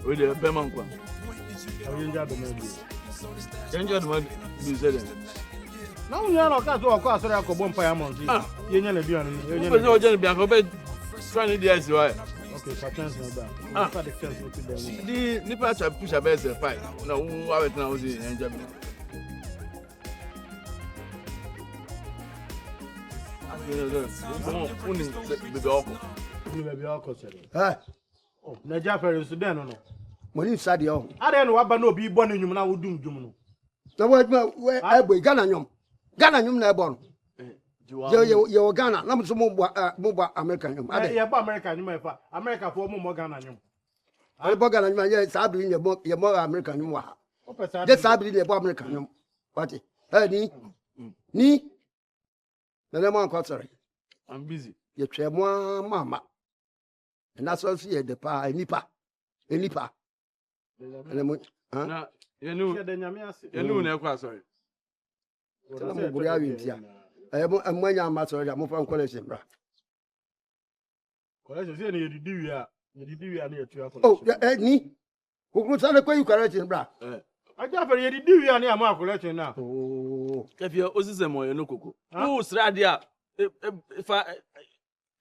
We the payment kwa. You enjoy the movie. Enjoy the money. You said it. Now you are not going to sorry, I could bump by month. You know, just be a couple 20 days. Why? Okay, for chance no bad. For the chance to them. The Nipa shall push a best fight. No, who have it now? Enjoy. Oh, Naja Ferris, then no. When you said you, I don't know what no be born in you now would doom Jumuno. the word where I be Gananyum. Gananyum Nabon. You're Ghana, not so mobile American. I am American, America for more Ghana. I bought Ghana, yes, I believe you're more American. You are. Yes, I believe you're American. What? Ni? The name sorry. I'm busy. You try more mamma. And that's also the pa, Nipa. Nipa. Now, you know, never sorry. I'm when I'm sorry, I'm from collection. Collection, you do near to oh, ni? Who could tell you collection, bra? I got for you do near my collection now. Oh, if you're Osofo, you know, Coco. Who's Radia? If I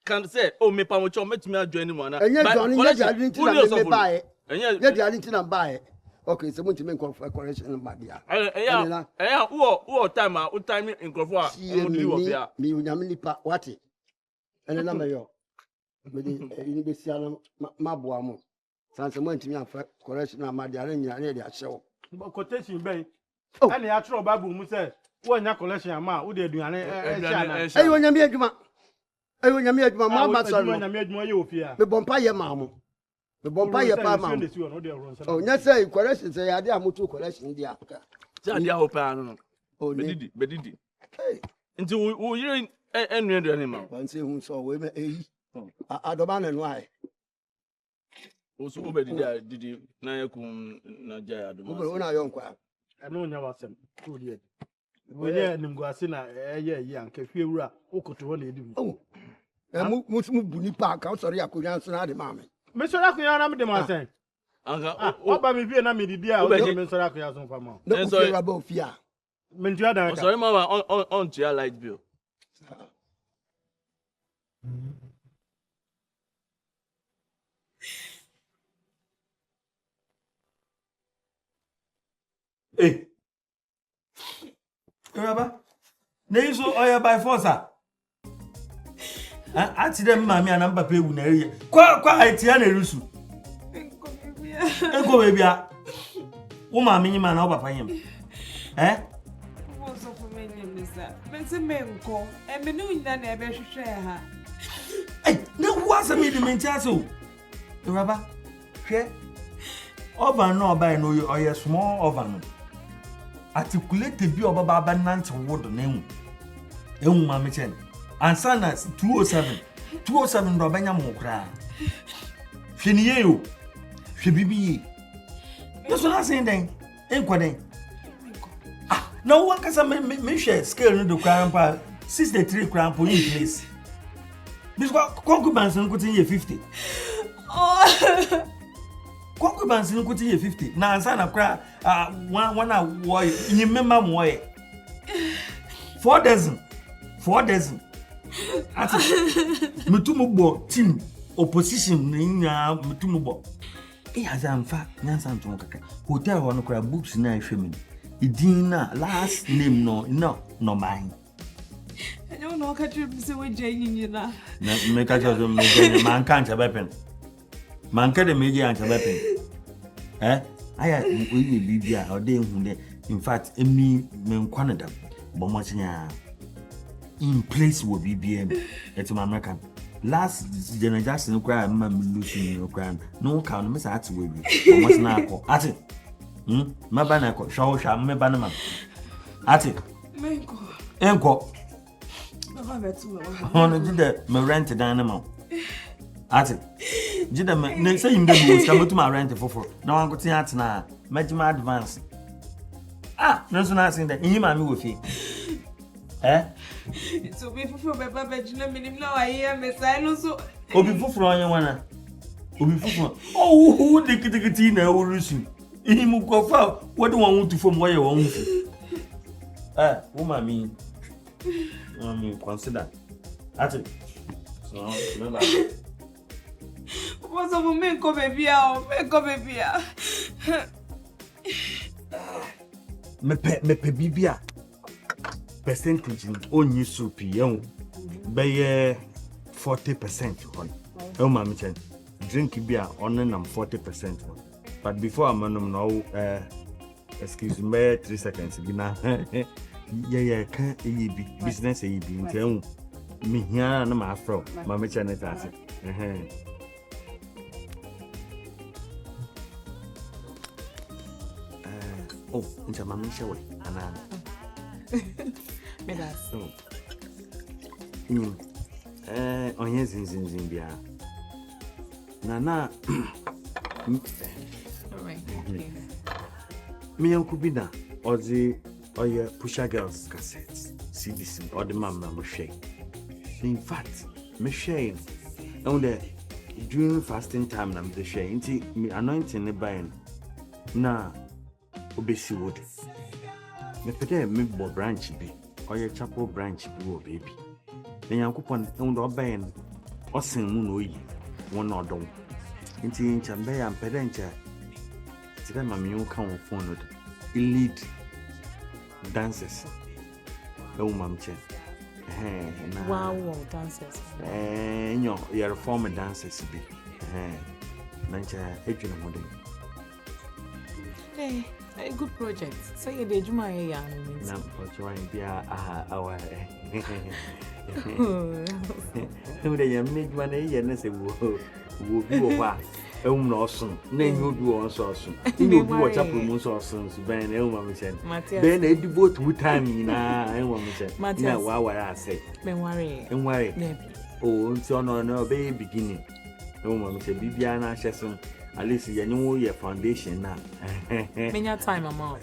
can say, oh, me, Pamucho, met me join one. And yet, I didn't buy it. And yet, I didn't buy it. Okay, someone to make a correction, my dear. Yeah, what time in Crawford? Me, Yaminipa, what it? And another yo. You be seeing my boamo. Sans someone to me for correction of my dear, and you're show. Quotation bay. Oh, and the actual babu said, when your collection amount, would they do an I want to make my. I want to make my mamma, I made more you fear. The Bompire mamma. The Bompire Pama. Oh, yes, say, correction, say, I dare move to correction, dear. Oh, Bedidi. Into who you're any animal. One say who saw women, I don't man and why. Also, did you Nayakum Najaya? When I young quack. I know never sent 2 years. When you're in Guasina, young, Efiewura, who could only do. Oh, and move Park out, sorry, I could answer the mammy. Mr. Rakian, the man saying, what by me being a media, Mr. Rakian from Mom. No, sorry about fear. Menjada, sorry, Mamma, on to your light bill. Hey, Rabba, they so oil by force. I see them, mammy, and I'm pay with area. Quite Tiana Rusu. Go, baby. Woman, miniman over him. Eh? What's up for me, Mister? But a man call, and the new that never should share her. Hey, no, what's a medium tassel? Rabba, share oven no by no or a small oven. Articulate the view of a babanant wood name. Mammy Chen. And Sanas 207 Robanya Mokra. Finio, Fibi. That's what I'm saying then. Ain't ah, no one can share scale in the crown 63 crown per place. This what concubines and putting you 50. Oh, concubines and putting you 50. Now, Sana cry, one hour, you remember more. 4 dozen. Mutumo team opposition in Mutumo. He has in fact Nansan Tonka. Hotel one crab books in Ishman. Idina last name no mine. I don't know what you're saying, Jane, you know. Make a man can't have weapon. Man can't a media and a weapon. Eh? I had Lydia or day in fact, a me men Canada, Bomachina. In place will be BM. It's my American. Last generation, cry, Mamma Lucy, no crime. No count, Miss Atway. What's now? At it. My banner, show sham, my banner. At it. Enco. On the rented animal. At it. Did the same day come to my rent for. No one could see at now. Make my advance. Ah, no sooner saying that in my movie. Eh? It's a bit for my baby, minimum now. I am a silence. Oh, before you wanna. Obi fufu. Oh, who the kitty na orusu. Him go fa. What do want to form why won fu? Mommy consider. Ati. So, remember. What's up, me come baby out. Me pe bibia. Percentage on soup young. By 40% on. Oh, mammy chen. Drink beer on and 40%. But before I'm on now, excuse me, 3 seconds. Yeah, can't be business. Be me here, no, my afro. Mammy chen it as it. Oh, into mammy show. Me that's So. Onye zin bia. Nana. alright. Me uncle Bina or the your Pusha Girls cassettes. CDs or the mama machine. In fact, machine. And during fasting time, I'm the share. Me anointing the buying. Na obesi wood. Me pede me bo branch bi. Or your chapel branch bi wo baby. Then Yankupon owned or buying. Or sing moon oyi. One or don't. Into Chambay and Pedentia. Today, my new count phone lead dancers. Oh, mamche. Wow, dancers. You're a former dancers. Nancha, Adrian Modern. Hey, a good project. Say you did my young. Now, what's trying to be our. Who they make money and say, whoa, whoa, no son, name you do on sauce. You know what up with most sons, Ben Elma Mission. Then they devote with time in Elma Mission. Matia, what I say. Don't worry. Don't worry. Oh, so no, baby beginning. Elma Mission, Bibiana Chesson, at least you know your foundation now. Many time, Mama.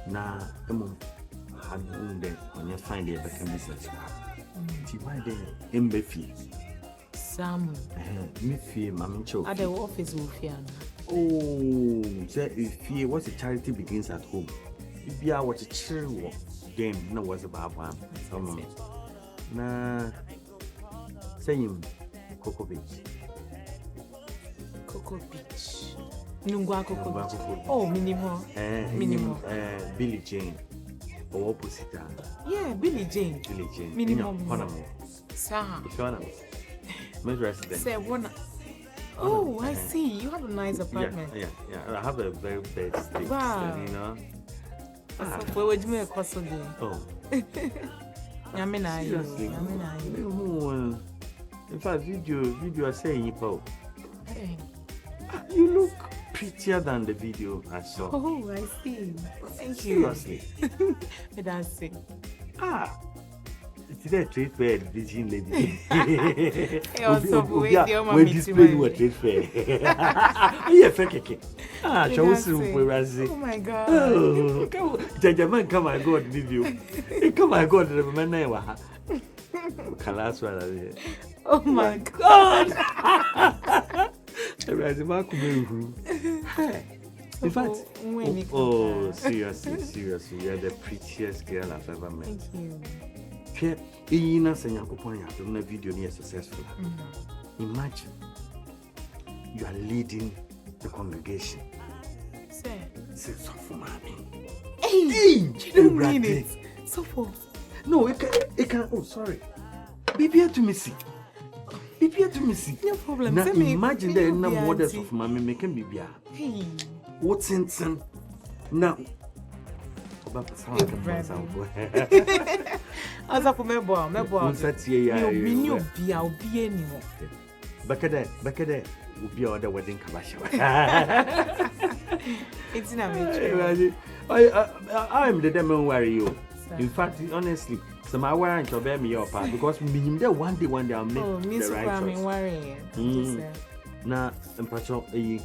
Now, had then when you find it back in business. Why then Mbefi? Sam. Me fear, Mammy Choke. At the office, Wolfia. Oh, say if fear what a charity begins at home. If you are what a chill game, no was about one. Nah, saying Coco Beach. Coco Beach. Nungwa Coco Beach. Oh, minimum. Billy Jane. Or opposite. Yeah, Billy Jane. Minimum. Sir. My resident. Say one. Oh, I see. You have a nice apartment. Yeah. I have a very bad state. Wow. You know. Where would you make a cost of day? Oh. Yamina, in fact, video are saying you Hey. You look prettier than the video I saw. Oh, I see. Thank you. Seriously. That's it. Today trade fair Virgin lady. Hey, Osofo, we display what trade fair. Yeah, fake. Shall we see Oh my God. Jajaman, come my God, video. Come my God, remember now. Kalas wala. Oh my God. In fact, seriously, you are the prettiest girl I've ever met. Thank you. Ina Sanyakuponya, the video near successful. Imagine you are leading the congregation. Say, Osofo, mommy. Hey, you don't mean it. Osofo. No, it can. Oh, sorry. Be here to me see. No problem. Now imagine the number models of mommy making be here. Hey. What's in now? Osofo mebo. Bakade will be on the wedding kabasha. It's not me. I am the demon worry you. In fact, honestly, some I want to bear me up because me there one day I'll make the right choice. Now, and patrol a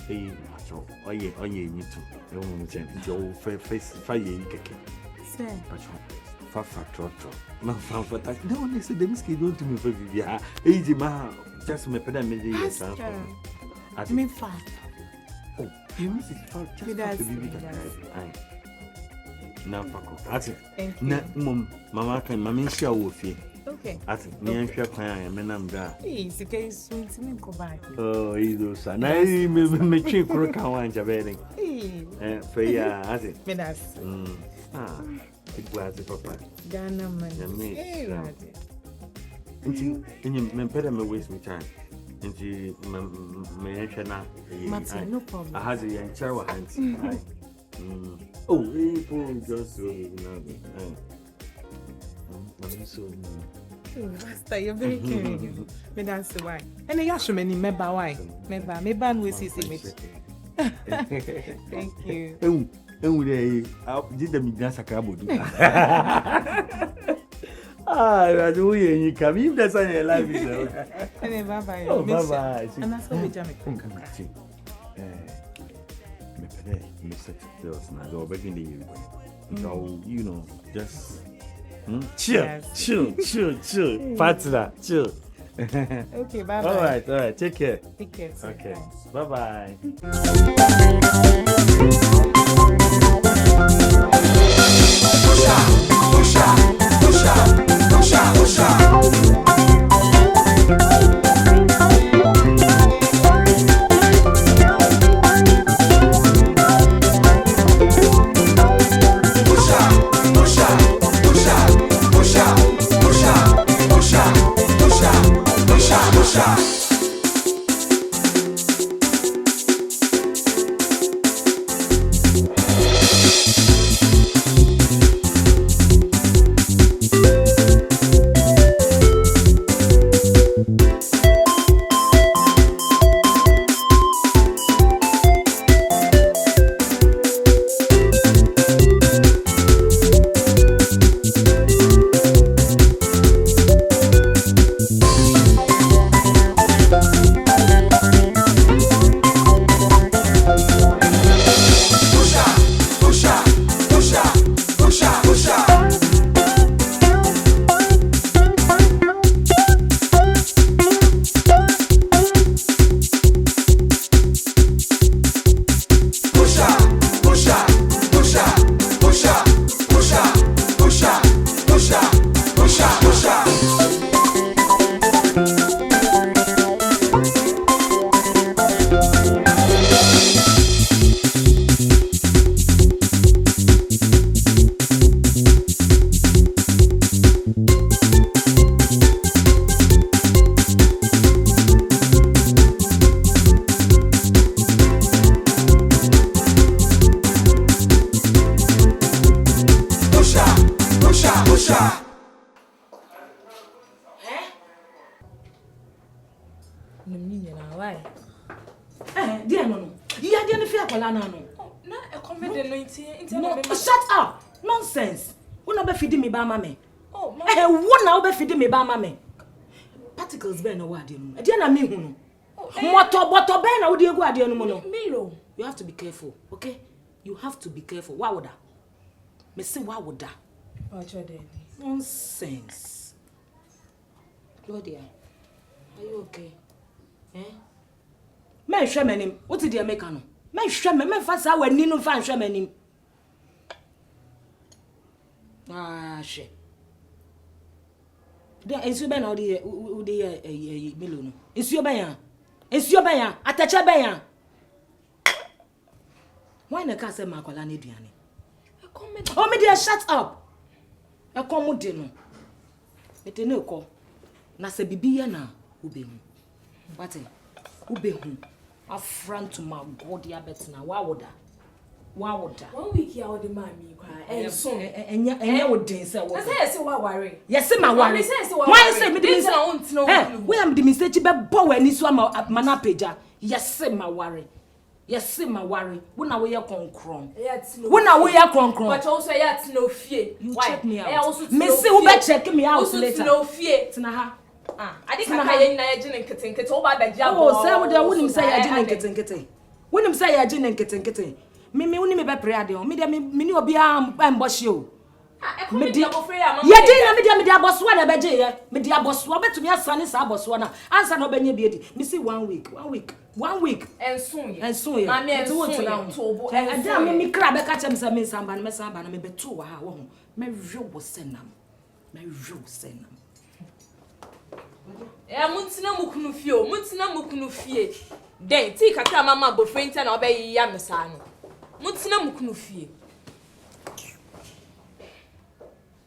patrol. Oh yeah, you too. You won't send your face fire. Patrol. Fafa trotro. Ma fan for that. No, they say them ski don't to me for Vivia. Easy ma just me peda me dey transfer. Me fa. Oh, you miss it for just to be big. Na pako. Ati. Na mama kan mama share wo fie. Okay. Ati me nhwe kwan ya me nam da. Eh, sika isu ntimi ko back. Oh, ido sa. Na me twi kro kan wan jabere. Fe ya ati. Me das. It was papa. Ghana man. Nti me peda me waste me time. Nti me nhwe na. No problem. I has a young child hands. Oh, people just so I'm so Master, you're very caring. Me that's why. And I ask many member why. Member we see me. Thank you. And we did the midnight sacrabo. I do you come if that's on your life. And bye. Oh, bye. And that's how we jam it. So, you know, just chill. Partner, chill. Okay, bye. All right. Take care. Take care. Okay. Bye. No, shut up! Nonsense! Who no be feeding me by mama? Oh, who now be feeding me by mama? Particles be no word you. Edi na me hu no. Moto be na wo dey go ade no mo no. Milo. You have to be careful, okay? You have to be careful. Why would that? Me say why would that? Nonsense. Claudia, are you okay? Me hwe manim. What did you make no? Me hwe me fa sa wani no fa hwe manim. She. Then ensu be na odi melo no. Ensu be ya. Atacha be ya. Why na ka say makola na eduane? Oh me dey shut up. E kom de no. Ete na ko. Na se bibi ya na ubehu. What? Ubehu. Afront to my God ya bet na wa woda. 1 week ya odi mami kwa. Enya wodin say wo. Say wa worry. Yes ma worry. Why say me dey say won tino. We am the mistake be bo wani so mana pagya. Yes ma worry. Wo na we ye konkron. Wo na we ye konkron. But also ya tino fie. You check me out. Me say wo be check me out later. Tino fie. Tina ha. I think I can na ye gin nketenkete wo ba bagya bo. Oh, say wo dey wonim say ye gin nketenkete. Wonim say ye gin nketenkete. Me woni me be pray ade o. Me dey me ni obi am mbɔhye o. me di abofre ya mama ye di na me di aboso na beje ye me di aboso betumi asane sa aboso na ansa na obenye bi edi me see 1 week enso ye mama enso ye tobo and then me kra be ka chem say me samba na me beto wa ha wo ho me hwe senam muntina mukunu fie den ti kakra mama abofre ntia na obeyi ya me sa no muntina mukunu fie